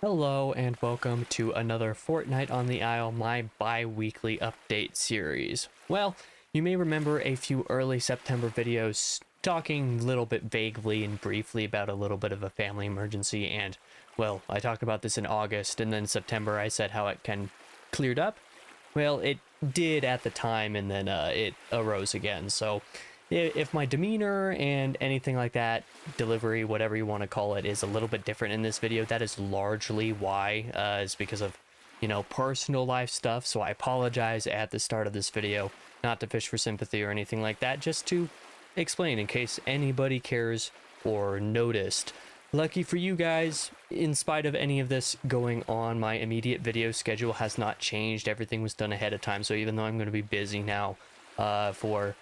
Hello and welcome to another Fortnight on the Isle, my bi-weekly update series. Well, you may remember a few early September videos talking a little bit vaguely and briefly about a little bit of a family emergency, and, well, I talked about this in August, and then September I said how it can cleared up. Well, it did at the time, and then it arose again, so if my demeanor and anything like that, delivery, whatever you want to call it, is a little bit different in this video, that is largely why. It's because of, personal life stuff. So I apologize at the start of this video, not to fish for sympathy or anything like that, just to explain in case anybody cares or noticed. Lucky for you guys, in spite of any of this going on, my immediate video schedule has not changed. Everything was done ahead of time. So even though I'm going to be busy now for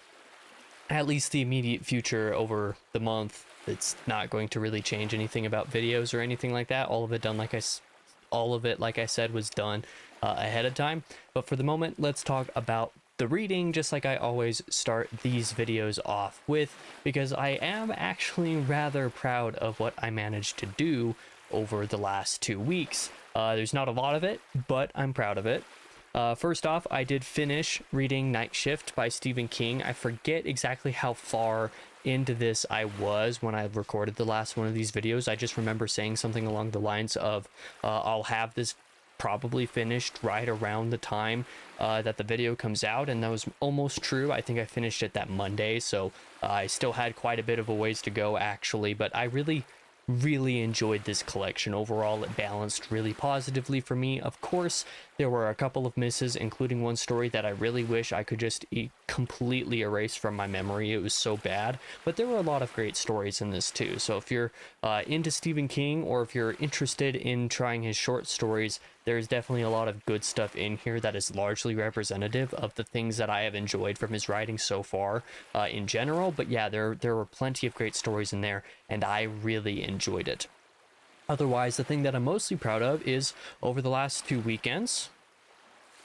at least the immediate future over the month, it's not going to really change anything about videos or anything like that. All of it, like I said, was done ahead of time. But for the moment, let's talk about the reading, just like I always start these videos off with, because I am actually rather proud of what I managed to do over the last 2 weeks. There's not a lot of it, but I'm proud of it. First off, I did finish reading Night Shift by Stephen King. I forget exactly how far into this I was when I recorded the last one of these videos. I just remember saying something along the lines of, I'll have this probably finished right around the time that the video comes out, and that was almost true. I think I finished it that Monday, so I still had quite a bit of a ways to go actually, but I really enjoyed this collection. Overall, it balanced really positively for me. Of course, there were a couple of misses, including one story that I really wish I could just completely erase from my memory. It was so bad, but there were a lot of great stories in this too. So if you're into Stephen King, or if you're interested in trying his short stories, there's definitely a lot of good stuff in here that is largely representative of the things that I have enjoyed from his writing so far in general. But yeah, there were plenty of great stories in there, and I really enjoyed it. Otherwise, the thing that I'm mostly proud of is over the last 2 weekends,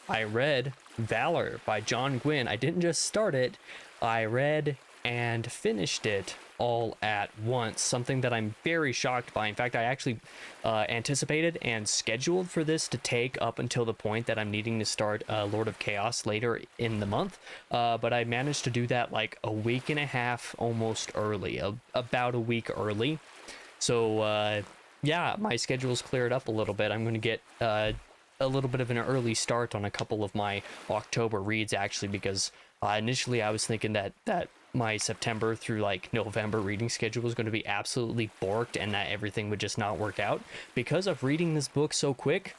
I read Valor by John Gwynne. I didn't just start it, I read and finished it all at once, something that I'm very shocked by. In fact, I actually anticipated and scheduled for this to take up until the point that I'm needing to start Lord of Chaos later in the month, but I managed to do that like a week and a half almost early, about a week early. So yeah, my schedule's cleared up a little bit. I'm going to get a little bit of an early start on a couple of my October reads, actually, because initially I was thinking that my September through like November reading schedule was going to be absolutely borked and that everything would just not work out. Because of reading this book so quick,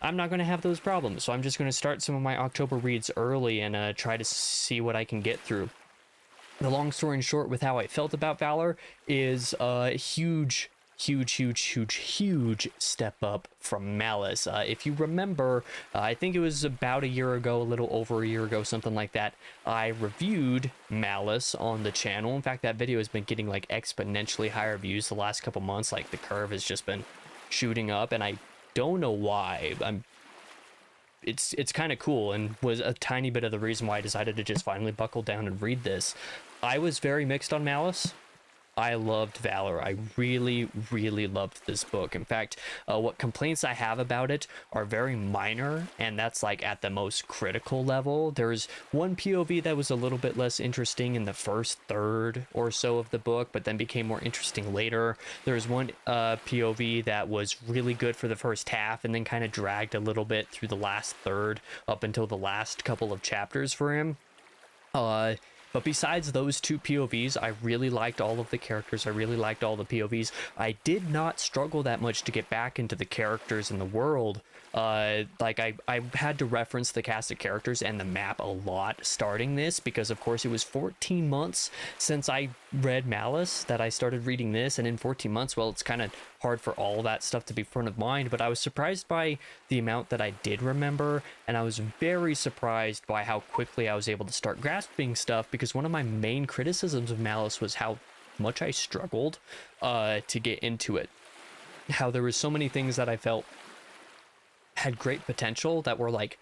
I'm not going to have those problems. So I'm just going to start some of my October reads early and try to see what I can get through. The long story in short with how I felt about Valor is a huge step up from Malice. If you remember, I think it was about a year ago, a little over a year ago, something like that, I reviewed Malice on the channel. In fact, that video has been getting like exponentially higher views the last couple months. Like the curve has just been shooting up, and I don't know why. It's kind of cool, and was a tiny bit of the reason why I decided to just finally buckle down and read this. I was very mixed on Malice. I loved Valor. I really loved this book. In fact, what complaints I have about it are very minor, and that's like at the most critical level. There's one POV that was a little bit less interesting in the first third or so of the book, but then became more interesting later. There's one POV that was really good for the first half and then kind of dragged a little bit through the last third up until the last couple of chapters for him. But besides those two POVs, I really liked all of the characters. I really liked all the POVs. I did not struggle that much to get back into the characters in the world. Like I had to reference the cast of characters and the map a lot starting this, because of course it was 14 months since I read Malice that I started reading this, and in 14 months, well, it's kind of hard for all that stuff to be front of mind, but I was surprised by the amount that I did remember, and I was very surprised by how quickly I was able to start grasping stuff, because one of my main criticisms of Malice was how much I struggled to get into it. How there was so many things that I felt had great potential that were like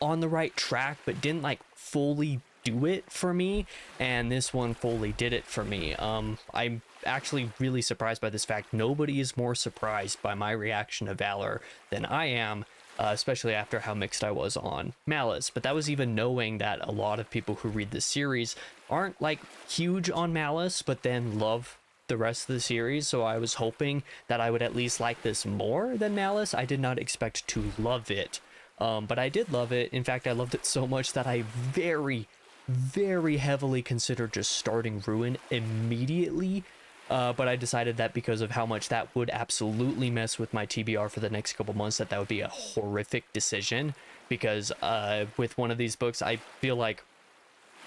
on the right track, but didn't like fully do it for me, and this one fully did it for me. I'm actually really surprised by this fact. Nobody is more surprised by my reaction to Valor than I am, especially after how mixed I was on Malice. But that was even knowing that a lot of people who read this series aren't like huge on Malice, but then love the rest of the series. So I was hoping that I would at least like this more than Malice. I did not expect to love it, but I did love it. In fact, I loved it so much that I very heavily considered just starting Ruin immediately. But I decided that because of how much that would absolutely mess with my TBR for the next couple months, that would be a horrific decision. Because with one of these books, I feel like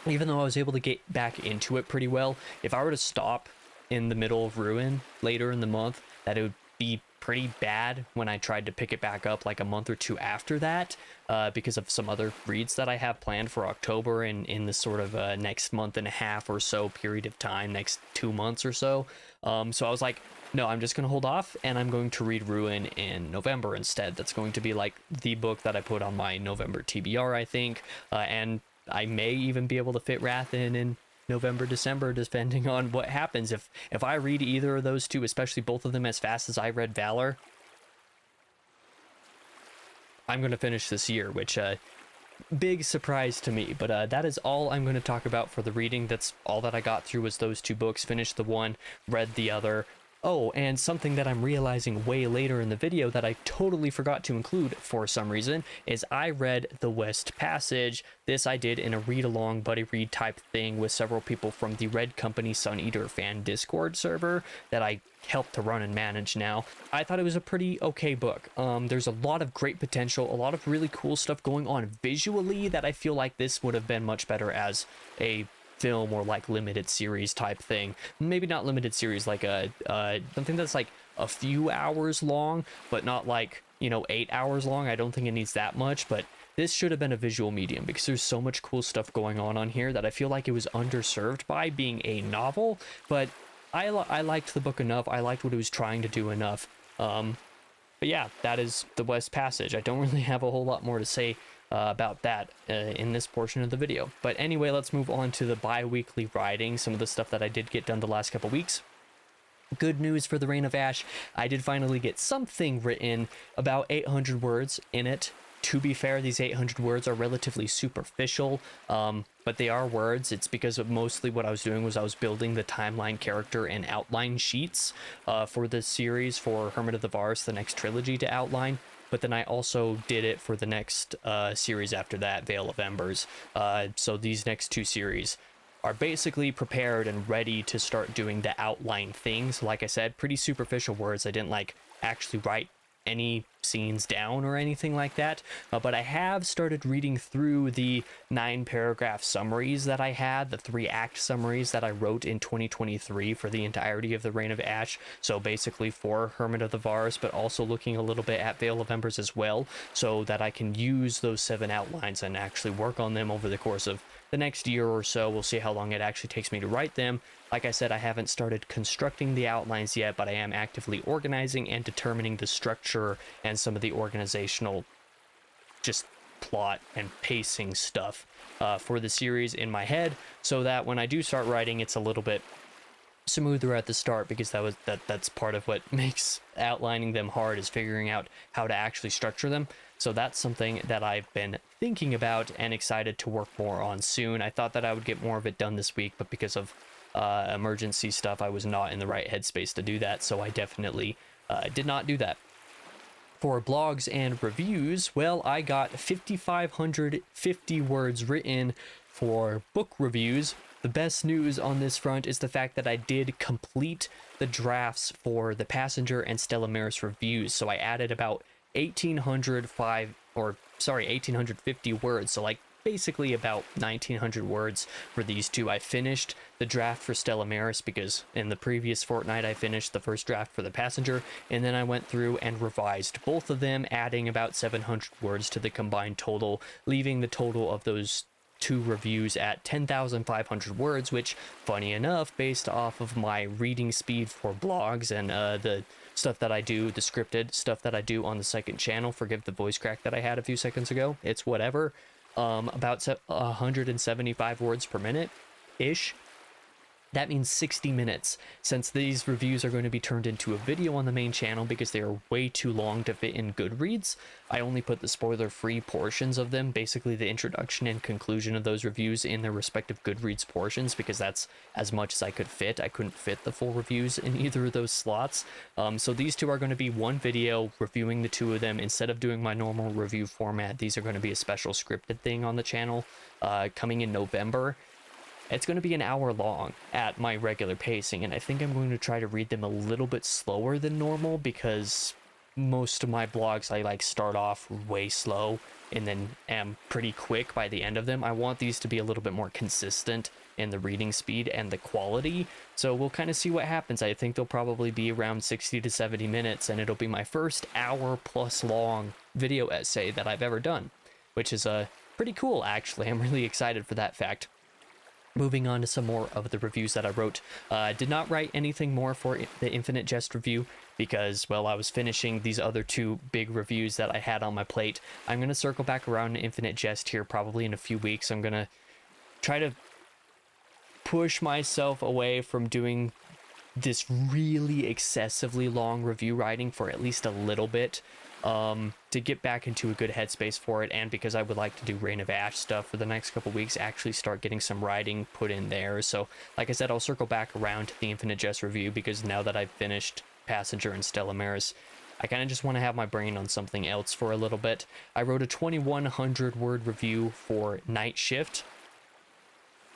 even though I was able to get back into it pretty well, if I were to stop in the middle of Ruin later in the month, that it would be pretty bad when I tried to pick it back up like a month or two after that, because of some other reads that I have planned for October and in the sort of next month and a half or so period of time, next 2 months or so. So I was like, no, I'm just going to hold off and I'm going to read Ruin in November instead. That's going to be like the book that I put on my November TBR, I think, and I may even be able to fit Wrath in November, December, depending on what happens. If I read either of those two, especially both of them as fast as I read Valor, I'm going to finish this year, which big surprise to me. But that is all I'm going to talk about for the reading. That's all that I got through was those two books. Finished the one, read the other. Oh, and something that I'm realizing way later in the video that I totally forgot to include for some reason is I read The West Passage. This I did in a read-along buddy read type thing with several people from the Red Company Sun Eater fan Discord server that I help to run and manage now. I thought it was a pretty okay book. There's a lot of great potential, a lot of really cool stuff going on visually that I feel like this would have been much better as a film or like limited series type thing. Maybe not limited series, like a something that's like a few hours long, but not like, 8 hours long. I don't think it needs that much, but this should have been a visual medium because there's so much cool stuff going on here that I feel like it was underserved by being a novel. But I liked the book enough. I liked what it was trying to do enough. But yeah, that is The West Passage. I don't really have a whole lot more to say about that in this portion of the video. But anyway, let's move on to the bi-weekly writing, some of the stuff that I did get done the last couple weeks. Good news for the Reign of Ash. I did finally get something written, about 800 words in it. To be fair, these 800 words are relatively superficial, but they are words. It's because of mostly what I was doing was I was building the timeline, character, and outline sheets for this series for Hermit of the Vars, the next trilogy to outline. But then I also did it for the next series after that, Veil of Embers. So these next two series are basically prepared and ready to start doing the outline things. Like I said, pretty superficial words. I didn't like actually write any scenes down or anything like that, but I have started reading through the 9-paragraph summaries that I had, the 3-act summaries that I wrote in 2023 for the entirety of the Reign of Ash. So basically for Hermit of the Vars, but also looking a little bit at Veil of Embers as well, so that I can use those 7 outlines and actually work on them over the course of the next year or so. We'll see how long it actually takes me to write them. Like I said, I haven't started constructing the outlines yet, but I am actively organizing and determining the structure and some of the organizational just plot and pacing stuff for the series in my head, so that when I do start writing, it's a little bit smoother at the start, because that's part of what makes outlining them hard, is figuring out how to actually structure them. So that's something that I've been thinking about and excited to work more on soon. I thought that I would get more of it done this week, but because of emergency stuff, I was not in the right headspace to do that, so I definitely did not do that. For blogs and reviews, well, I got 5,550 words written for book reviews. The best news on this front is the fact that I did complete the drafts for the Passenger and Stella Maris reviews. So I added about 1,850 words. So like basically about 1,900 words for these two. I finished the draft for Stella Maris because in the previous fortnight I finished the first draft for the Passenger, and then I went through and revised both of them, adding about 700 words to the combined total, leaving the total of those two reviews at 10,500 words, which, funny enough, based off of my reading speed for blogs and the stuff that I do, the scripted stuff that I do on the second channel, forgive the voice crack that I had a few seconds ago, it's whatever, about 175 words per minute ish. That means 60 minutes, since these reviews are going to be turned into a video on the main channel because they are way too long to fit in Goodreads. I only put the spoiler-free portions of them, basically the introduction and conclusion of those reviews, in their respective Goodreads portions, because that's as much as I could fit. I couldn't fit the full reviews in either of those slots. So these two are going to be one video reviewing the two of them. Instead of doing my normal review format, these are going to be a special scripted thing on the channel coming in November. It's going to be an hour long at my regular pacing, and I think I'm going to try to read them a little bit slower than normal, because most of my blogs I like start off way slow and then am pretty quick by the end of them. I want these to be a little bit more consistent in the reading speed and the quality, so we'll kind of see what happens. I think they'll probably be around 60 to 70 minutes, and it'll be my first hour plus long video essay that I've ever done, which is pretty cool actually. I'm really excited for that fact. Moving on to some more of the reviews that I wrote. Did not write anything more for the Infinite Jest review because, well, I was finishing these other two big reviews that I had on my plate. I'm going to circle back around to Infinite Jest here probably in a few weeks. I'm going to try to push myself away from doing this really excessively long review writing for at least a little bit, to get back into a good headspace for it, and because I would like to do Reign of Ash stuff for the next couple weeks, actually start getting some writing put in there. So like I said, I'll circle back around to the Infinite Jest review, because now that I've finished Passenger and Stella Maris, I kind of just want to have my brain on something else for a little bit. I wrote a 2100 word review for Night Shift,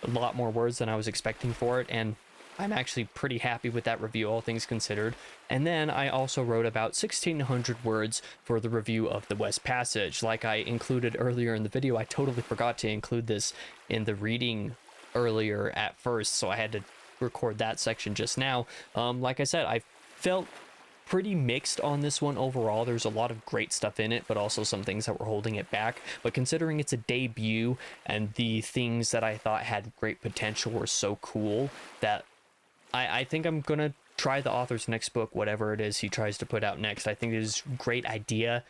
a lot more words than I was expecting for it, and I'm actually pretty happy with that review, all things considered. And then I also wrote about 1600 words for the review of The West Passage. Like I included earlier in the video, I totally forgot to include this in the reading earlier at first, so I had to record that section just now. Like I said, I felt pretty mixed on this one overall. There's a lot of great stuff in it, but also some things that were holding it back. But considering it's a debut and the things that I thought had great potential were so cool, that I think I'm going to try the author's next book, whatever it is he tries to put out next. I think it is a great idea,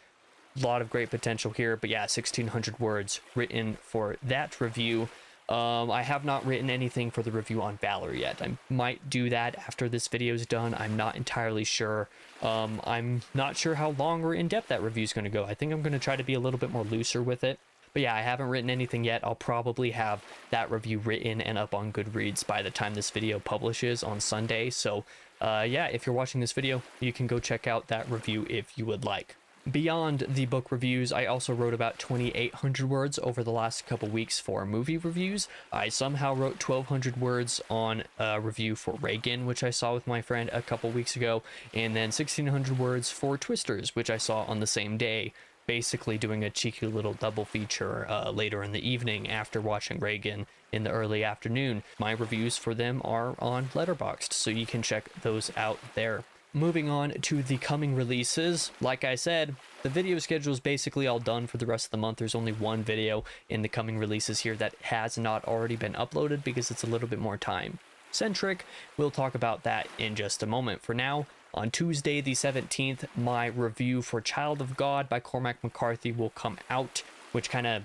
a lot of great potential here. But yeah, 1600 words written for that review. I have not written anything for the review on Valor yet. I might do that after this video is done. I'm not entirely sure. I'm not sure how long or in-depth that review is going to go. I think I'm going to try to be a little bit more looser with it. But yeah, I haven't written anything yet. I'll probably have that review written and up on Goodreads by the time this video publishes on Sunday. So yeah, if you're watching this video, you can go check out that review if you would like. Beyond the book reviews, I also wrote about 2,800 words over the last couple weeks for movie reviews. I somehow wrote 1,200 words on a review for Reagan, which I saw with my friend a couple weeks ago, and then 1,600 words for Twisters, which I saw on the same day. Basically doing a cheeky little double feature later in the evening after watching Reagan in the early afternoon. My reviews for them are on Letterboxd, so you can check those out there. Moving on to the coming releases, like I said, the video schedule is basically all done for the rest of the month. There's only one video in the coming releases here that has not already been uploaded because it's a little bit more time centric. We'll talk about that in just a moment. For now, on Tuesday the 17th, my review for Child of God by Cormac McCarthy will come out, which kind of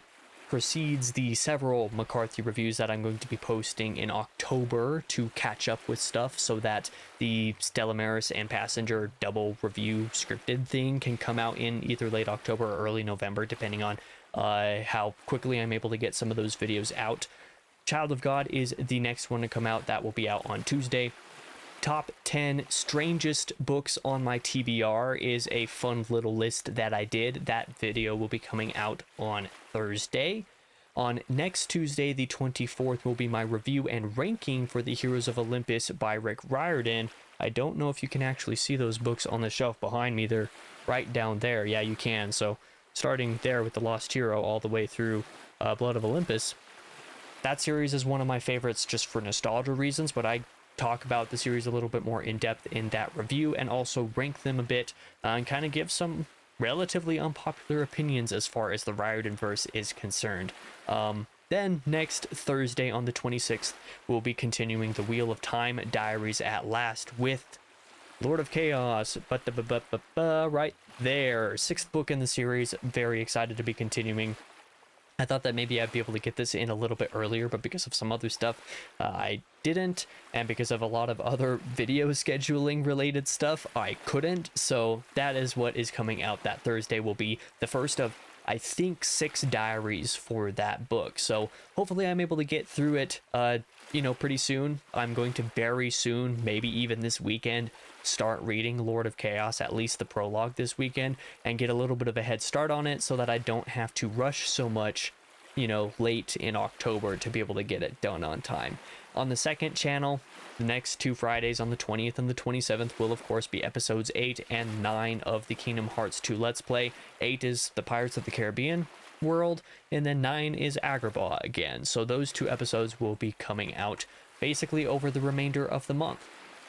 precedes the several McCarthy reviews that I'm going to be posting in October to catch up with stuff, so that the Stella Maris and Passenger double review scripted thing can come out in either late October or early November, depending on how quickly I'm able to get some of those videos out. Child of God is the next one to come out. That will be out on Tuesday. Top 10 strangest books on my TBR is a fun little list that I did. That video will be coming out on Thursday. On next Tuesday, the 24th, will be my review and ranking for The Heroes of Olympus by Rick Riordan. I don't know if you can actually see those books on the shelf behind me. They're right down there. Yeah, you can. So starting there with The Lost Hero all the way through Blood of Olympus. That series is one of my favorites just for nostalgia reasons, but I talk about the series a little bit more in depth in that review, and also rank them a bit and kind of give some relatively unpopular opinions as far as the Riordan verse is concerned. Then next Thursday on the 26th, we'll be continuing the Wheel of Time Diaries at Last with Lord of Chaos, right there, 6th book in the series. Very excited to be continuing. I thought that maybe I'd be able to get this in a little bit earlier, but because of some other stuff, I didn't. And because of a lot of other video scheduling related stuff, I couldn't. So that is what is coming out. That Thursday will be the first of, I think, 6 diaries for that book. So hopefully I'm able to get through it, pretty soon. I'm going to very soon, maybe even this weekend, start reading Lord of Chaos, at least the prologue this weekend, and get a little bit of a head start on it so that I don't have to rush so much, late in October to be able to get it done on time. On the second channel, the next 2 Fridays on the 20th and the 27th will of course be episodes 8 and 9 of the Kingdom Hearts 2 Let's Play. 8 is the Pirates of the Caribbean world, and then 9 is Agrabah again. So those 2 episodes will be coming out basically over the remainder of the month.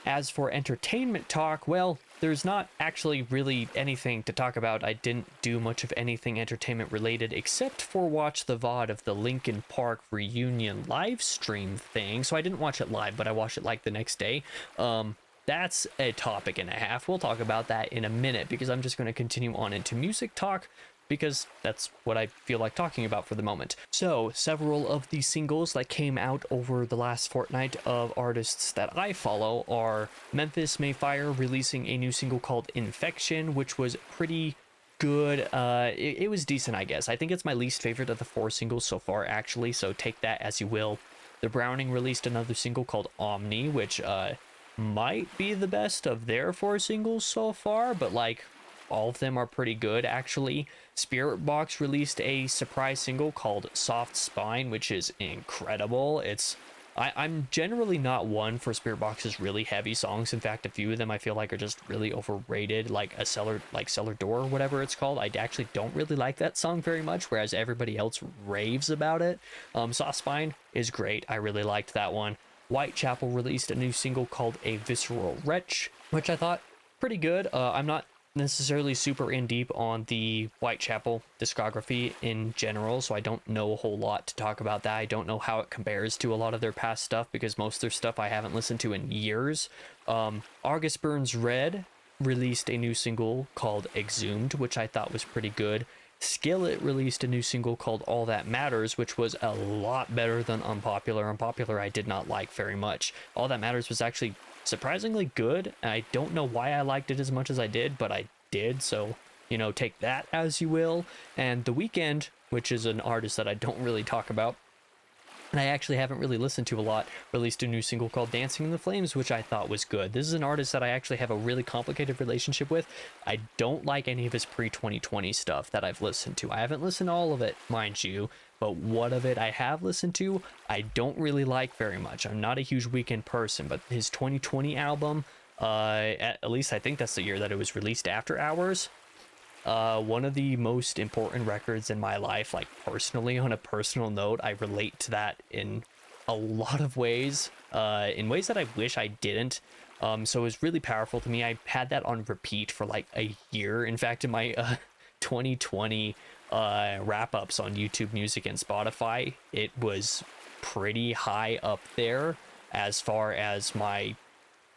As for entertainment talk, well, there's not actually really anything to talk about. I didn't do much of anything entertainment related except for watch the VOD of the Linkin Park reunion live stream thing. So I didn't watch it live, but I watched it like the next day. That's a topic and a half. We'll talk about that in a minute because I'm just going to continue on into music talk, because that's what I feel like talking about for the moment. So, several of the singles that came out over the last fortnight of artists that I follow are Memphis Mayfire releasing a new single called Infection, which was pretty good. It was decent, I guess. I think it's my least favorite of the 4 singles so far, actually, so take that as you will. The Browning released another single called Omni, which might be the best of their 4 singles so far, but all of them are pretty good, actually. Spirit Box released a surprise single called Soft Spine, which is incredible. I'm generally not one for Spirit Box's really heavy songs. In fact, a few of them I feel like are just really overrated, like Cellar Door or whatever it's called. I actually don't really like that song very much, whereas everybody else raves about it. Soft Spine is great. I really liked that one. Whitechapel released a new single called A Visceral Wretch, which I thought pretty good. I'm not necessarily super in deep on the Whitechapel discography in general, so I don't know a whole lot to talk about that. I don't know how it compares to a lot of their past stuff because most of their stuff I haven't listened to in years. August Burns Red released a new single called Exhumed, which I thought was pretty good. Skillet released a new single called All That Matters, which was a lot better than Unpopular. Unpopular I did not like very much. All That Matters was actually surprisingly good. I don't know why I liked it as much as I did, but I did, so take that as you will. And The Weeknd, which is an artist that I don't really talk about and I actually haven't really listened to a lot, released a new single called Dancing in the Flames, which I thought was good. This is an artist that I actually have a really complicated relationship with. I don't like any of his pre-2020 stuff that I've listened to. I haven't listened to all of it, mind you, but what of it I have listened to, I don't really like very much. I'm not a huge Weeknd person, but his 2020 album, at least I think that's the year that it was released, After Hours, one of the most important records in my life. Personally, on a personal note, I relate to that in a lot of ways, in ways that I wish I didn't. So it was really powerful to me. I had that on repeat for a year. In fact, in my 2020 wrap-ups on YouTube Music and Spotify, it was pretty high up there as far as my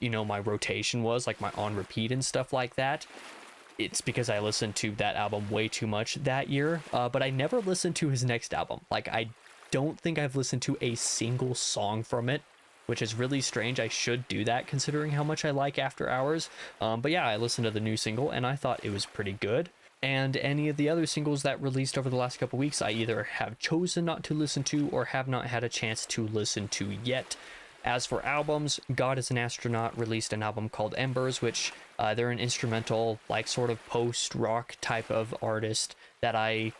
my rotation was, my on repeat and stuff like that. It's because I listened to that album way too much that year, but I never listened to his next album. I don't think I've listened to a single song from it, which is really strange. I should do that considering how much I like After Hours. But yeah, I listened to the new single and I thought it was pretty good. And any of the other singles that released over the last couple weeks, I either have chosen not to listen to or have not had a chance to listen to yet. As for albums, God is an Astronaut released an album called Embers, which they're an instrumental, sort of post-rock type of artist that I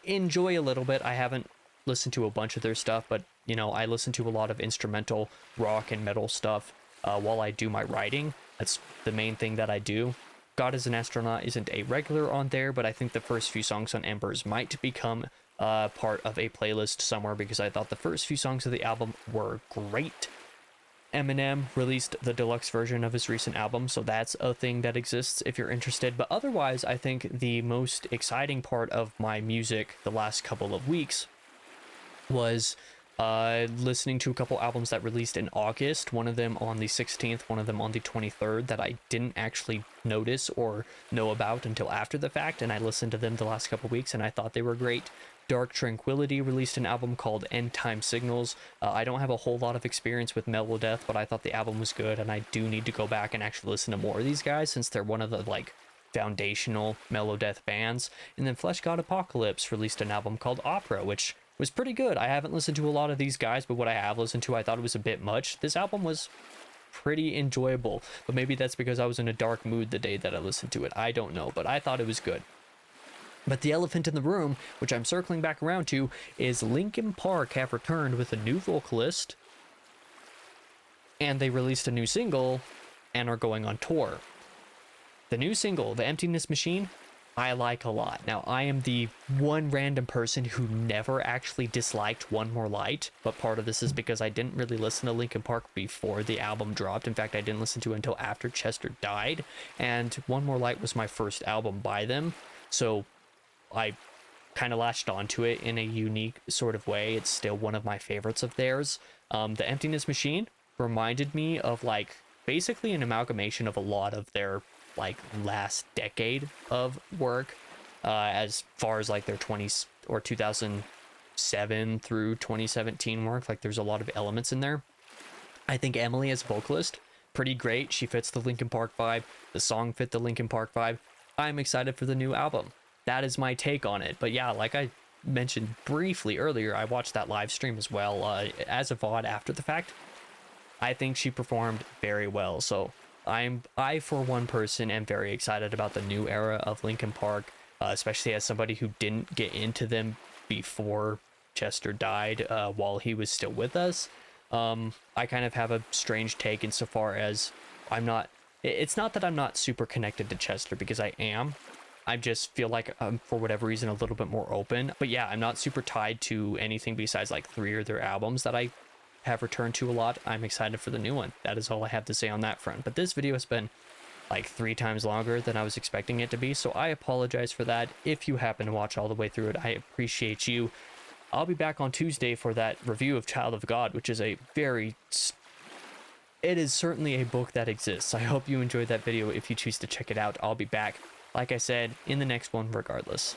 enjoy a little bit. I haven't listened to a bunch of their stuff, but, I listen to a lot of instrumental rock and metal stuff while I do my writing. That's the main thing that I do. God is an Astronaut isn't a regular on there, but I think the first few songs on Embers might become part of a playlist somewhere because I thought the first few songs of the album were great. Eminem released the deluxe version of his recent album, so that's a thing that exists if you're interested. But otherwise, I think the most exciting part of my music the last couple of weeks was listening to a couple albums that released in August, one of them on the 16th, one of them on the 23rd, that I didn't actually notice or know about until after the fact, and I listened to them the last couple of weeks and I thought they were great. Dark Tranquillity released an album called End Time Signals. I don't have a whole lot of experience with Melodeath, but I thought the album was good, and I do need to go back and actually listen to more of these guys since they're one of the like foundational Melodeath bands. And then Flesh God Apocalypse released an album called Opera, which was pretty good. I haven't listened to a lot of these guys, but what I have listened to, I thought it was a bit much. This album was pretty enjoyable, but maybe that's because I was in a dark mood the day that I listened to it. I don't know, but I thought it was good. But the elephant in the room, which I'm circling back around to, is Linkin Park have returned with a new vocalist, and they released a new single and are going on tour. The new single, The Emptiness Machine, I like a lot. Now, I am the one random person who never actually disliked One More Light, but part of this is because I didn't really listen to Linkin Park before the album dropped. In fact, I didn't listen to it until after Chester died, and One More Light was my first album by them, so I kind of latched onto it in a unique sort of way. It's still one of my favorites of theirs. The Emptiness Machine reminded me of like basically an amalgamation of a lot of their like last decade of work, as far as like their 20s or 2007 through 2017 work. Like there's a lot of elements in there. I think Emily as a vocalist, pretty great. She fits the Linkin Park vibe. The song fit the Linkin Park vibe. I'm excited for the new album. That is my take on it. But yeah, like I mentioned briefly earlier, I watched that live stream as well, as a VOD after the fact. I think she performed very well. So I for one person am very excited about the new era of Linkin Park, especially as somebody who didn't get into them before Chester died, while he was still with us. I kind of have a strange take insofar as it's not that I'm not super connected to Chester, because I am. I just feel like I'm, for whatever reason, a little bit more open. But yeah, I'm not super tied to anything besides like 3 of their albums that I have returned to a lot. I'm excited for the new one. That is all I have to say on that front. But this video has been like 3 times longer than I was expecting it to be, so I apologize for that. If you happen to watch all the way through it, I appreciate you. I'll be back on Tuesday for that review of Child of God, which is it is certainly a book that exists. I hope you enjoyed that video. If you choose to check it out, I'll be back, like I said, in the next one regardless.